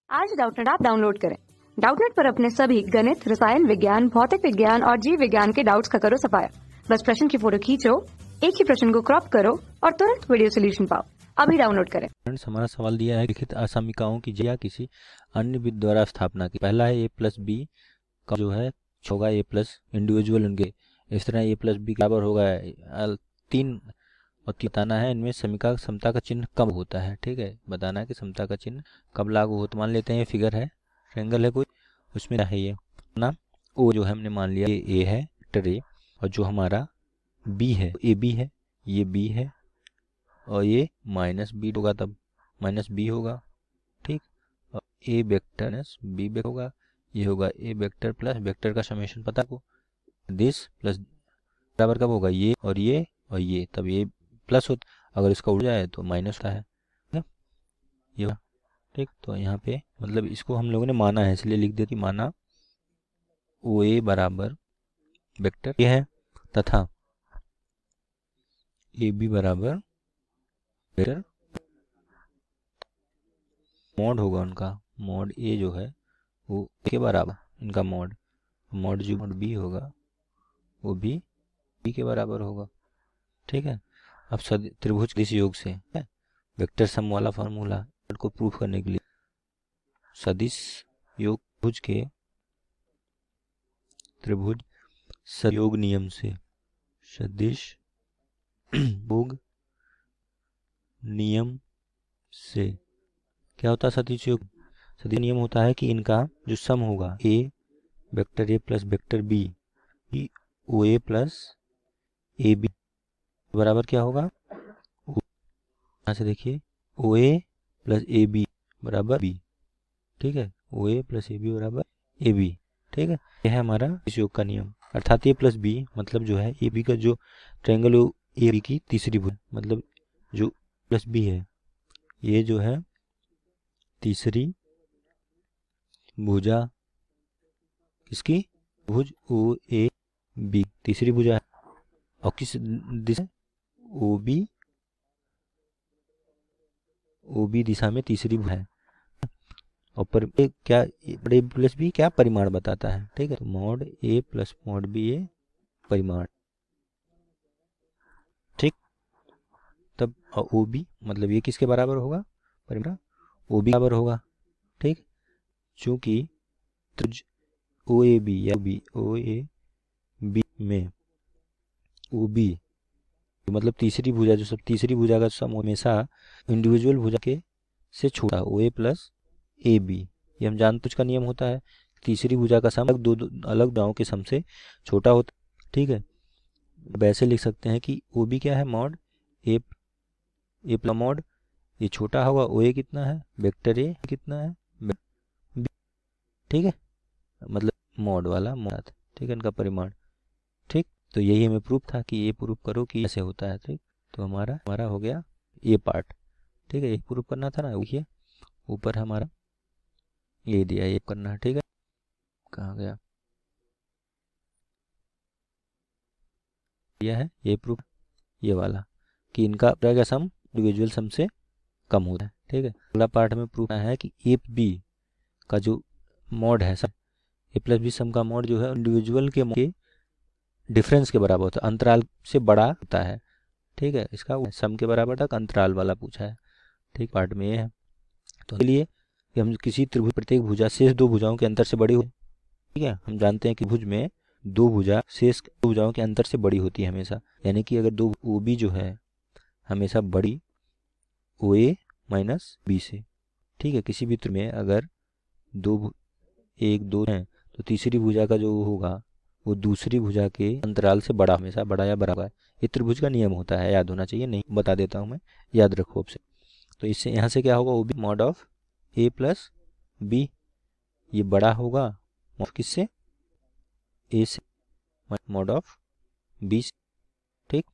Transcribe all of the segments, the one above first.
आज Doubtnut app download करें। Doubtnut पर अपने सभी गणित, रसायन विज्ञान, भौतिक विज्ञान और जीव विज्ञान के डाउट्स का करो सफाया। बस प्रश्न की फोटो खींचो, एक ही प्रश्न को क्रॉप करो और तुरंत वीडियो सोल्यूशन पाओ। अभी डाउनलोड करें। हमारा सवाल दिया है लिखित असमीकाओं की या किसी अन्य विधि द्वारा स्थापना की। पहला है a प्लस बी का जो है होगा a प्लस इंडिविजुअल उनके, इस तरह a प्लस बी बराबर होगा 3 और बताना है इनमें समीका समता का चिन्ह कब होता है। ठीक है, बताना है कि समता का चिन्ह कब लागू होता। मान लेते हैं ये फिगर है, ट्रायंगल है कोई, उसमें है ये ना ओ जो है हमने मान लिया ये a है वेक्टर a, और जो हमारा b है ए बी है, ये b है और ये माइनस बी होगा, तब माइनस बी होगा। ठीक, और ए वेक्टर माइनस बी वेक्टर होगा, ये होगा ए वेक्टर प्लस वेक्टर का समेशन पता को दिस प्लस बराबर कब होगा ये और ये और ये, तब ये प्लस होता, अगर इसका उड़ जाए तो माइनस होता है। ये ठीक, तो यहाँ पे मतलब इसको हम लोगों ने माना है इसलिए लिख देती माना ओ ए बराबर वेक्टर ये है तथा ए बी बराबर वेक्टर मॉड होगा उनका, मॉड ए जो है वो के बराबर, इनका मॉड मॉड जो मॉड बी होगा वो भी बी के बराबर होगा। ठीक है, अब त्रिभुज इस योग से वेक्टर सम वाला फार्मूला को प्रूफ करने के लिए सदिश योग त्रिभुज के त्रिभुज सहयोग नियम से सदिश योग नियम से क्या होता है सदिश योग सदिश नियम होता है कि इनका जो सम होगा A vector A plus vector B O A plus A B बराबर क्या होगा, यहाँ से देखिए O A plus A B बराबर बी। ठीक है, ओ ए प्लस ए बी बराबर ए बी। ठीक है, यह है हमारा इस योग का नियम, अर्थात ए प्लस बी मतलब जो है ए बी का जो ट्रायंगल ए बी की तीसरी भुजा, मतलब जो प्लस बी है ये जो है तीसरी भुजा किसकी, भुज ओ ए बी तीसरी भुजा है और किस दिशा ओ बी दिशा में तीसरी भुजा है और पर क्या ए प्लस बी क्या परिमाण बताता है। ठीक है, तो मॉड ए प्लस मॉड बी ए परिमाण। ठीक, तब ओ बी मतलब ये किसके बराबर होगा, परिमाण ओ बी बराबर होगा। ठीक, चूंकि त्रिभुज ओ ए बी या बी ओ ए बी में ओ बी मतलब तीसरी भुजा जो सब तीसरी भुजा का सम हमेशा इंडिविजुअल भुजा के से छोटा ओ ए प्लस ए बी, ये हम जानते उसका नियम होता है तीसरी भुजा का सम दो अलग भुजाओं के सम से छोटा होता। ठीक है, वैसे लिख सकते हैं कि ओ बी क्या है मॉड ए प्लस मॉड ये छोटा होगा ओ ए कितना है वेक्टर ए कितना है बी। ठीक है, मतलब मॉड वाला मॉड। ठीक है, इनका परिमाण। ठीक, तो यही हमें प्रूफ था कि ये प्रूफ करो कि ऐसे होता है। ठीक, तो हमारा हो गया ये पार्ट। ठीक है, ये प्रूफ करना था ना, ये ऊपर हमारा ये दिया ये करना है। ठीक है, कहाँ गया यह है ये प्रूफ ये वाला कि इनका का सम इंडिविजुअल सम से कम होता है। ठीक है, अगला पार्ट में प्रूफ है कि ए बी का जो मॉड है सम ए प्लस बी सम का मॉड जो है इंडिविजुअल के डिफरेंस के बराबर होता है, अंतराल से बड़ा होता है। ठीक है, इसका सम के बराबर तक अंतराल वाला पूछा है। ठीक, पार्ट में ये है, तो इसलिए कि हम किसी त्रिभुज प्रत्येक भुजा शेष दो भुजाओं के अंतर से बड़ी हो। ठीक है, हम जानते हैं कि भुज में दो भुजा शेष दो भुजाओं के अंतर से बड़ी होती है हमेशा, यानी कि अगर दो ओ बी जो है हमेशा बड़ी ओ ए माइनस बी से। ठीक है, किसी भी त्रिभुज में अगर दो एक दो हैं तो तीसरी भुजा का जो होगा वो दूसरी भुजा के अंतराल से बड़ा हमेशा बड़ा या बराबर है। ये त्रिभुज का नियम होता है, याद होना चाहिए, नहीं बता देता हूँ मैं, याद रखो आपसे। तो इससे यहाँ से क्या होगा O B mod of A plus B, ये बड़ा होगा किससे ए से मॉड ऑफ बी से। ठीक,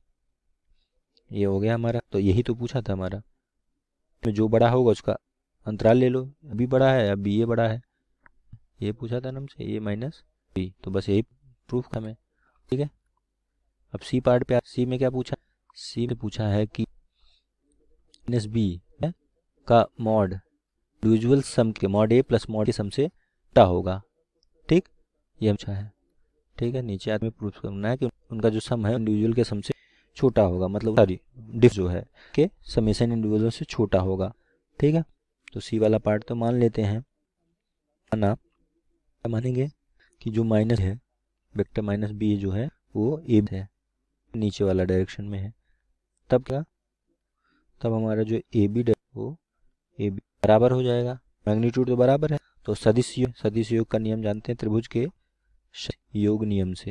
ये हो गया हमारा, तो यही तो पूछा था हमारा, जो बड़ा होगा उसका अंतराल ले लो, अभी बड़ा है अब बी ए बड़ा है, ये पूछा था ना हमसे ए माइनस बी, तो बस यही प्रूफ का हमें। ठीक है, अब सी पार्ट पे सी में क्या पूछा, सी में पूछा है कि माइनस बी का मॉड इंडिविजुअल सम के मॉड ए प्लस मॉड के सम से छोटा होगा। ठीक, ये अच्छा है। ठीक है, नीचे आदमी प्रूफ करना है कि उनका जो सम है इंडिविजुअल के सम से छोटा होगा, मतलब सॉरी डिफ जो है के समेशन इंडिविजुअल से छोटा होगा। ठीक है, तो सी वाला पार्ट तो मान लेते हैं ना, मानेंगे कि जो माइनस है वेक्टर माइनस बी जो है वो ए है, नीचे वाला डायरेक्शन में है। तब क्या, तब हमारा जो ए बी वो ए बी बराबर हो जाएगा, मैग्नीट्यूड तो बराबर है। तो सदिश योग का नियम जानते हैं त्रिभुज के योग नियम से।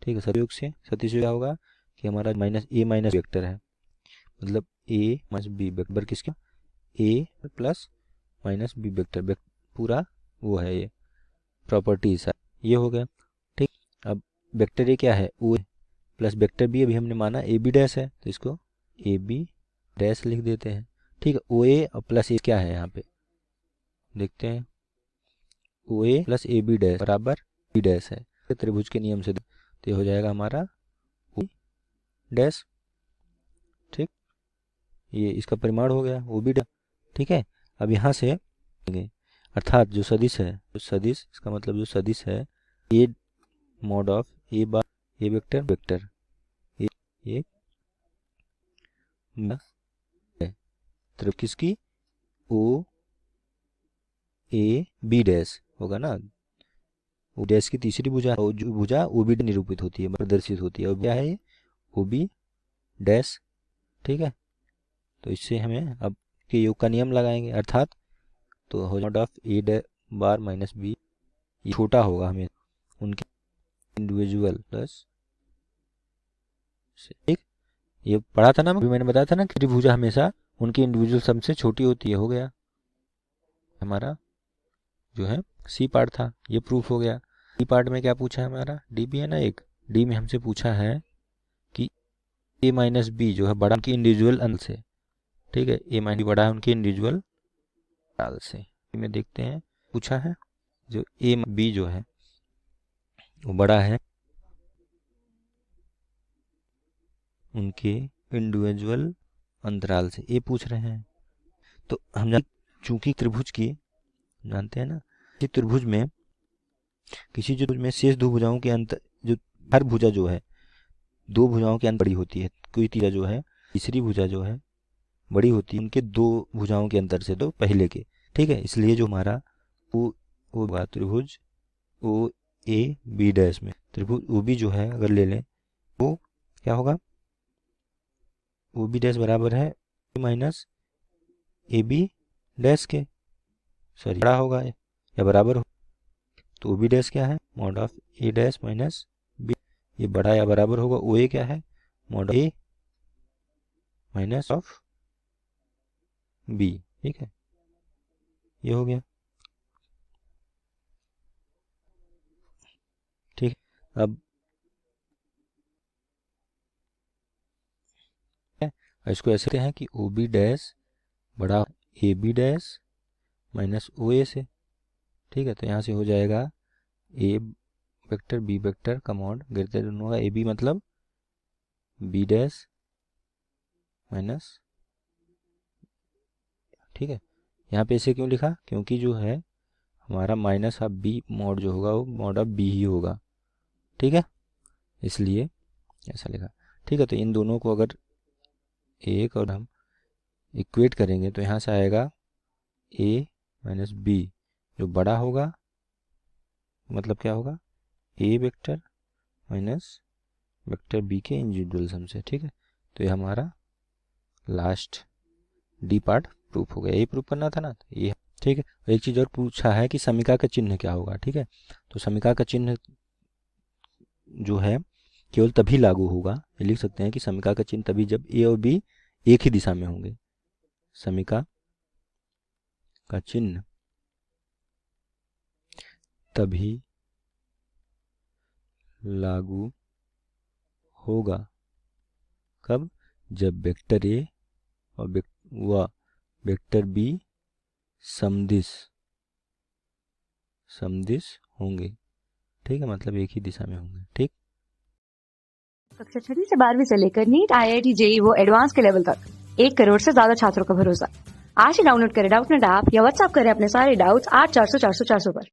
ठीक है, सदिश योग से सदिश योग क्या होगा कि हमारा माइनस ए माइनस वेक्टर है, मतलब ए माइनस बी वेक्टर किसका, ए प्लस माइनस बी वेक्टर पूरा वो है ये प्रॉपर्टीज है, ये हो गया। ठीक, अब वेक्टर ए क्या है, ओ प्लस वेक्टर बी अभी हमने माना ए बी डैश है, तो इसको ए बी डैश लिख देते हैं। ठीक है, ओ ए और प्लस ए क्या है यहाँ पे देखते हैं, ओ A plus A B dash बराबर बी डैश है, त्रिभुज के नियम से तो ये हो जाएगा हमारा ओ डैश। ठीक, ये इसका परिमाण हो गया ओ बी डैश। ठीक है, अब यहाँ से अर्थात जो सदिश है, जो सदिश इसका मतलब जो सदिश है A mod of A bar A vector vector A तो किसकी ओ ए बी डैश होगा ना, ओ डैश की तीसरी भुजा, जो भुजा ओ बी निरूपित होती है, प्रदर्शित होती है, और क्या है ये ओ बी डैश। ठीक है, तो इससे हमें अब के योग का नियम लगाएंगे, अर्थात तो हो mod of A bar minus B छोटा होगा हमें उनके इंडिविजुअल प्लस। ठीक, ये पढ़ा था ना, मैंने बताया था ना कि त्रिभुजा हमेशा उनकी इंडिविजुअल सम से छोटी होती है। हो गया हमारा जो है सी पार्ट था, ये प्रूफ हो गया। डी पार्ट में क्या पूछा है हमारा, डी भी है ना एक, डी में हमसे पूछा है कि ए माइनस बी जो है बड़ा उनकी इंडिविजुअल अंल से। ठीक है, ए माइनस बी बड़ा है उनकी इंडिविजुअल अंल से। में देखते हैं पूछा है जो ए बी जो है वो बड़ा है उनके इंडिविजुअल अंतराल से, ये पूछ रहे हैं। तो हम चूंकि त्रिभुज की जानते हैं ना कि त्रिभुज में किसी जो में शेष दो भुजाओं के अंतर, जो हर भुजा जो है दो भुजाओं के अंतर बड़ी होती है, कोई तीसरा जो है तीसरी भुजा जो है बड़ी होती है उनके दो भुजाओं के अंतर से, तो पहले के। ठीक है, इसलिए जो हमारा वो त्रिभुज ओ ए बी डैश में त्रिभुज ओ बी जो है अगर ले लें वो क्या होगा, ओ बी डैश बराबर है माइनस ए बी डैश के, सॉरी बड़ा होगा या बराबर हो, तो ओ बी डैश क्या है mod of A dash minus B, ये बड़ा या बराबर होगा ओ ए क्या है mod of A minus of B. ठीक है, ये हो गया। ठीक, अब इसको ऐसे हैं कि ओ बी डैश बड़ा A B dash minus O ए से। ठीक है, तो यहाँ से हो जाएगा ए वेक्टर बी वेक्टर का मॉड गिरते दोनों का ए बी मतलब बी डैश माइनस। ठीक है, यहाँ पे ऐसे क्यों लिखा, क्योंकि जो है हमारा माइनस ऑफ बी मॉड जो होगा वो मॉड ऑफ बी ही होगा। ठीक है, इसलिए ऐसा लिखा। ठीक है, तो इन दोनों को अगर एक और हम इक्वेट करेंगे तो यहाँ से आएगा ए माइनस बी जो बड़ा होगा, मतलब क्या होगा A vector minus vector B के इंडिविजुअल सम से। ठीक है, तो ये हमारा लास्ट डी पार्ट प्रूफ हो गया, यही प्रूफ करना था ना, तो ये। ठीक है, एक चीज़ और पूछा है कि समीका का चिन्ह क्या होगा। ठीक है, तो समीका का चिन्ह जो है केवल तभी लागू होगा, ये लिख सकते हैं कि समीका का चिन्ह तभी जब ए और बी एक ही दिशा में होंगे। समीका का चिन्ह तभी लागू होगा कब, जब वेक्टर ए और वेक्टर बी समदिश होंगे। ठीक है, मतलब एक ही दिशा में होंगे। ठीक, कक्षा 6 से 12वीं से लेकर नीट IIT JEE वो एडवांस के लेवल तक 1 करोड़ से ज्यादा छात्रों का भरोसा। आज ही डाउनलोड करें डाउटनेट ऐप या व्हाट्सएप करें अपने सारे डाउट्स 8400 400 400 पर।